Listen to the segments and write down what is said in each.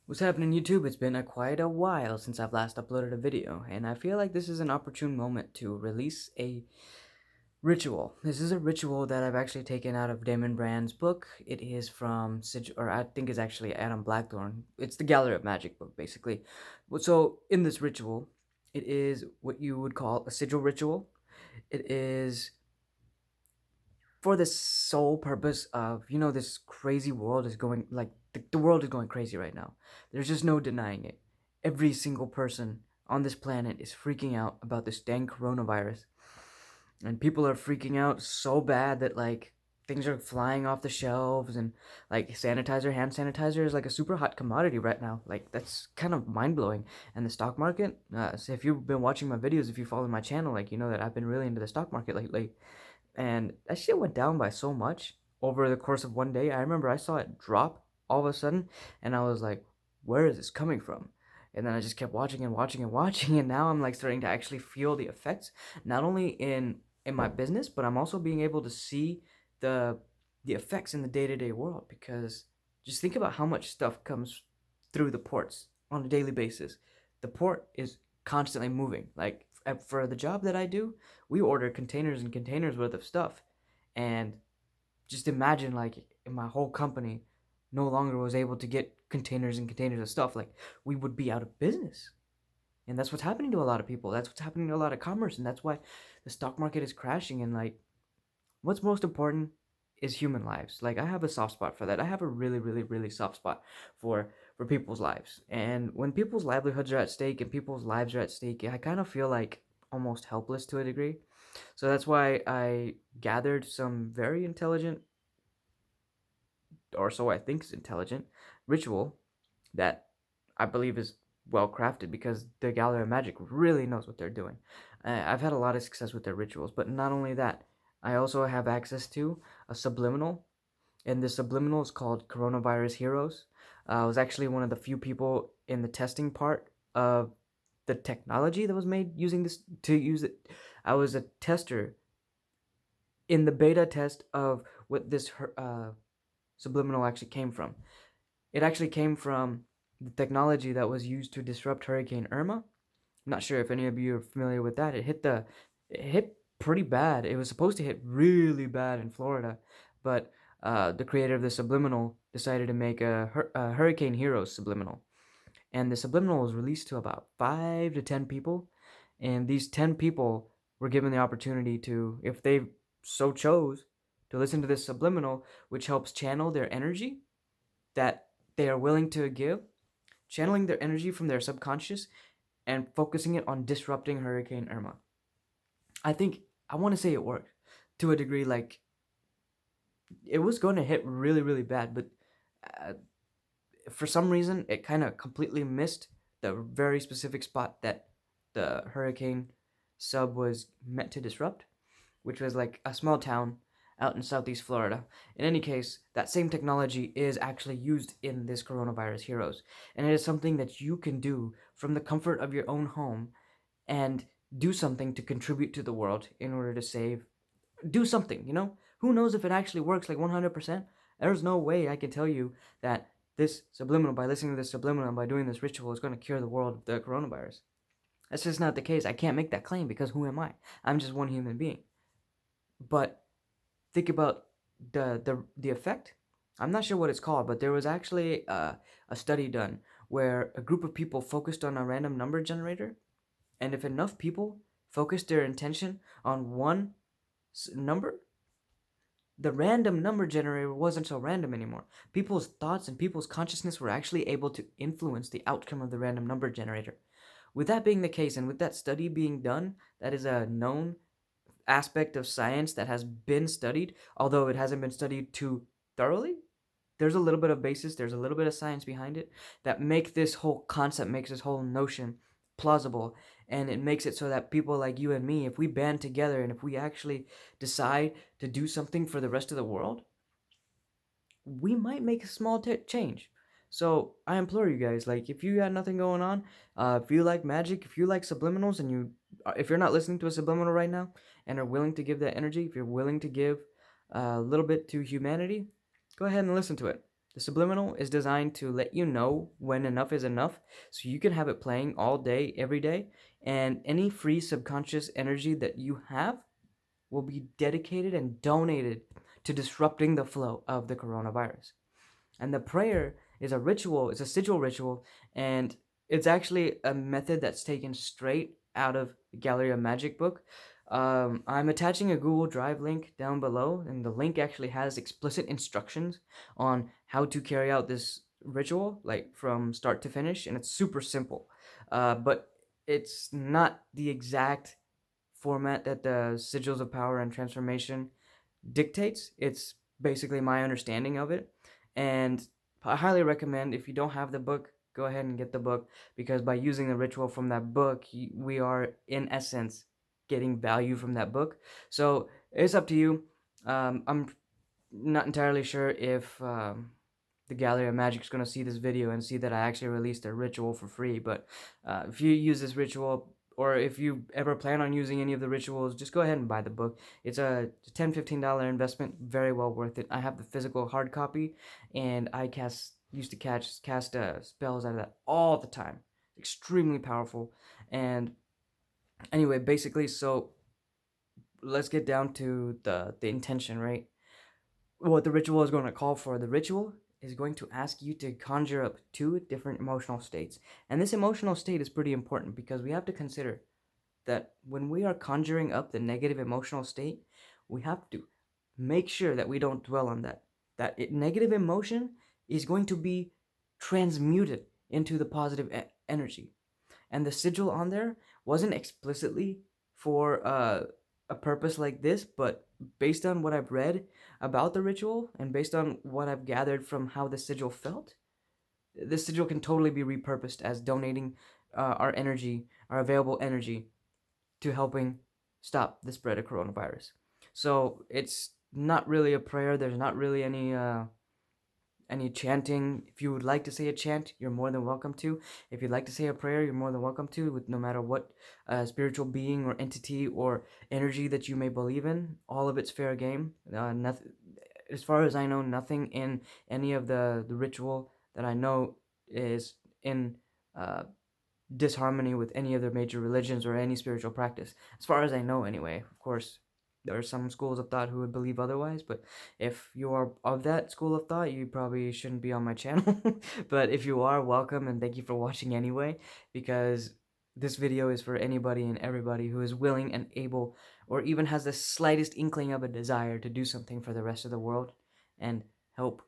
What's happening, YouTube? It's been quite a while since I've last uploaded a video, and I feel like this is an opportune moment to release a ritual. This is a ritual that I've actually taken out of Damon Brand's book. It is from or I think it's actually Adam Blackthorne. It's the Gallery of Magic book, basically. So in this ritual, it is what you would call a sigil ritual. It is for the sole purpose of, this crazy world is going, like, the world is going crazy right now. There's just no denying it. Every single person on this planet is freaking out about this dang coronavirus. And people are freaking out so bad that, like, things are flying off the shelves, and like hand sanitizer is like a super hot commodity right now. Like, that's kind of mind-blowing. And the stock market, so if you've been watching my videos, if you follow my channel, like, you know that I've been really into the stock market lately, and that shit went down by so much over the course of one day. I remember I saw it drop all of a sudden, and I was like, where is this coming from? And then I just kept watching and watching and watching, and now I'm like starting to actually feel the effects, not only in my business, but I'm also being able to see the the effects in the day-to-day world. Because just think about how much stuff comes through the ports on a daily basis. The port is constantly moving. Like, for the job that I do, we order containers and containers worth of stuff. And just imagine, like, if my whole company no longer was able to get containers and containers of stuff, like, we would be out of business. And that's what's happening to a lot of people. That's what's happening to a lot of commerce. And that's why the stock market is crashing. And, like, what's most important is human lives. Like, I have a soft spot for that. I have a really, really, really soft spot for people's lives. And when people's livelihoods are at stake and people's lives are at stake, I kind of feel like almost helpless to a degree. So that's why I gathered some very intelligent, or so I think is intelligent, ritual that I believe is well crafted, because the Gallery of Magic really knows what they're doing. I've had a lot of success with their rituals, but not only that, I also have access to a subliminal, and the subliminal is called Coronavirus Heroes. I was actually one of the few people in the testing part of the technology that was made using this to use it. I was a tester in the beta test of what this subliminal actually came from. It actually came from the technology that was used to disrupt Hurricane Irma. I'm not sure if any of you are familiar with that. It hit pretty bad. It was supposed to hit really bad in Florida, but the creator of the Subliminal decided to make a Hurricane Heroes Subliminal, and the Subliminal was released to about 5 to 10 people, and these 10 people were given the opportunity to, if they so chose, to listen to this Subliminal, which helps channel their energy that they are willing to give, channeling their energy from their subconscious and focusing it on disrupting Hurricane Irma. I think I want to say it worked to a degree. Like, it was going to hit really, really bad, but uh, for some reason, it kind of completely missed the very specific spot that the hurricane sub was meant to disrupt, which was like a small town out in southeast Florida. In any case, that same technology is actually used in this Coronavirus Heroes, and it is something that you can do from the comfort of your own home and do something to contribute to the world in order to save. Do something, you know? Who knows if it actually works like 100%? There's no way I can tell you that this subliminal, by listening to this subliminal and by doing this ritual, is going to cure the world of the coronavirus. That's just not the case. I can't make that claim, because who am I? I'm just one human being. But think about the effect. I'm not sure what it's called, but there was actually a study done where a group of people focused on a random number generator, and if enough people focused their intention on one number, the random number generator wasn't so random anymore. People's thoughts and people's consciousness were actually able to influence the outcome of the random number generator. With that being the case, and with that study being done, that is a known aspect of science that has been studied, although it hasn't been studied too thoroughly. There's a little bit of basis, there's a little bit of science behind it that make this whole concept, makes this whole notion plausible, and it makes it so that people like you and me, if we band together and if we actually decide to do something for the rest of the world, we might make a small change. So I implore you guys, like, if you got nothing going on, if you like magic, if you like subliminals, and if you're not listening to a subliminal right now and are willing to give that energy, if you're willing to give a little bit to humanity, go ahead and listen to it. The subliminal is designed to let you know when enough is enough, so you can have it playing all day, every day, and any free subconscious energy that you have will be dedicated and donated to disrupting the flow of the coronavirus. And the prayer is a ritual, it's a sigil ritual, and it's actually a method that's taken straight out of the Gallery of Magic book. I'm attaching a Google Drive link down below, and the link actually has explicit instructions on how to carry out this ritual, like from start to finish, and it's super simple. But it's not the exact format that the Sigils of Power and Transformation dictates. It's basically my understanding of it. And I highly recommend, if you don't have the book, go ahead and get the book, because by using the ritual from that book, we are in essence getting value from that book. So it's up to you. I'm not entirely sure if the Gallery of Magic is going to see this video and see that I actually released a ritual for free. But if you use this ritual, or if you ever plan on using any of the rituals, just go ahead and buy the book. It's a $10-15 investment, very well worth it. I have the physical hard copy, and I used to cast spells out of that all the time. Extremely powerful. And anyway, basically, so let's get down to the intention, right? What the ritual is going to call for. The ritual is going to ask you to conjure up two different emotional states. And this emotional state is pretty important, because we have to consider that when we are conjuring up the negative emotional state, we have to make sure that we don't dwell on that. Negative emotion is going to be transmuted into the positive energy. And the sigil on there wasn't explicitly for a purpose like this, but based on what I've read about the ritual and based on what I've gathered from how the sigil felt, the sigil can totally be repurposed as donating our energy, our available energy, to helping stop the spread of coronavirus. So it's not really a prayer. There's not really any chanting. If you would like to say a chant, you're more than welcome to. If you'd like to say a prayer, you're more than welcome to, with no matter what spiritual being or entity or energy that you may believe in. All of it's fair game. Nothing, as far as I know, nothing in any of the ritual that I know is in uh, disharmony with any of the major religions or any spiritual practice, as far as I know anyway. Of course, there are some schools of thought who would believe otherwise, but if you are of that school of thought, you probably shouldn't be on my channel. But if you are, welcome, and thank you for watching anyway, because this video is for anybody and everybody who is willing and able, or even has the slightest inkling of a desire to do something for the rest of the world and help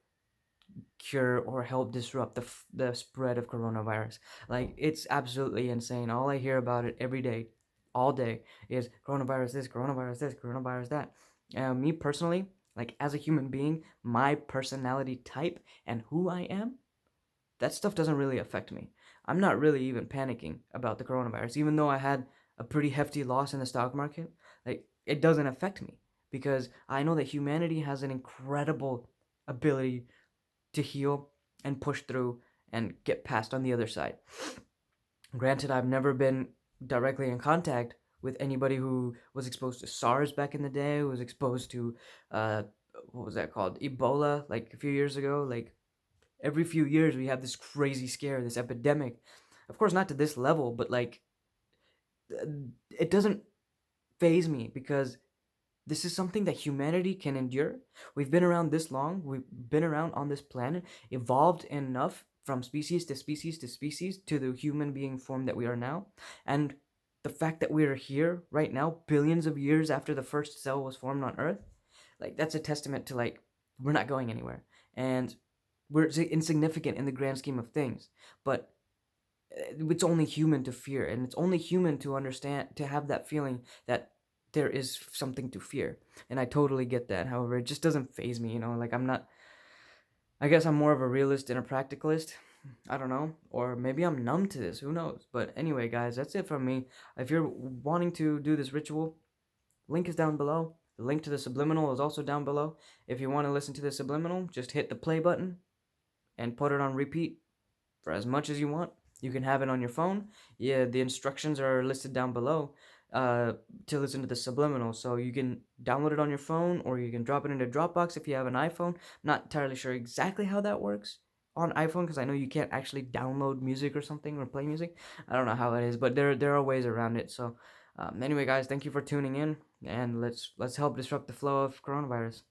cure or help disrupt the spread of coronavirus. Like, it's absolutely insane. All I hear about it every day, all day, is coronavirus this, coronavirus this, coronavirus that. Me personally, like, as a human being, my personality type and who I am, that stuff doesn't really affect me. I'm not really even panicking about the coronavirus, even though I had a pretty hefty loss in the stock market. Like, it doesn't affect me, because I know that humanity has an incredible ability to heal and push through and get past on the other side. Granted, I've never been directly in contact with anybody who was exposed to SARS back in the day, who was exposed to, what was that called? Ebola, like a few years ago. Like, every few years we have this crazy scare, this epidemic. Of course, not to this level, but like, it doesn't phase me, because this is something that humanity can endure. We've been around this long. We've been around on this planet, evolved enough from species to species to species to the human being form that we are now. And the fact that we are here right now, billions of years after the first cell was formed on Earth, like, that's a testament to, like, we're not going anywhere. And we're insignificant in the grand scheme of things. But it's only human to fear, and it's only human to understand, to have that feeling that there is something to fear. And I totally get that. However, it just doesn't phase me, like, I'm not, I guess I'm more of a realist and a practicalist. I don't know, or maybe I'm numb to this, who knows. But anyway, guys, that's it from me. If you're wanting to do this ritual, link is down below. The link to the Subliminal is also down below. If you want to listen to the Subliminal, just hit the play button and put it on repeat for as much as you want. You can have it on your phone. Yeah, the instructions are listed down below. uh, to listen to the Subliminal. So you can download it on your phone, or you can drop it into Dropbox if you have an iPhone. Not entirely sure exactly how that works on iPhone, because I know you can't actually download music or something or play music. I don't know how it is, but there are ways around it. So anyway, guys, thank you for tuning in, and let's help disrupt the flow of coronavirus.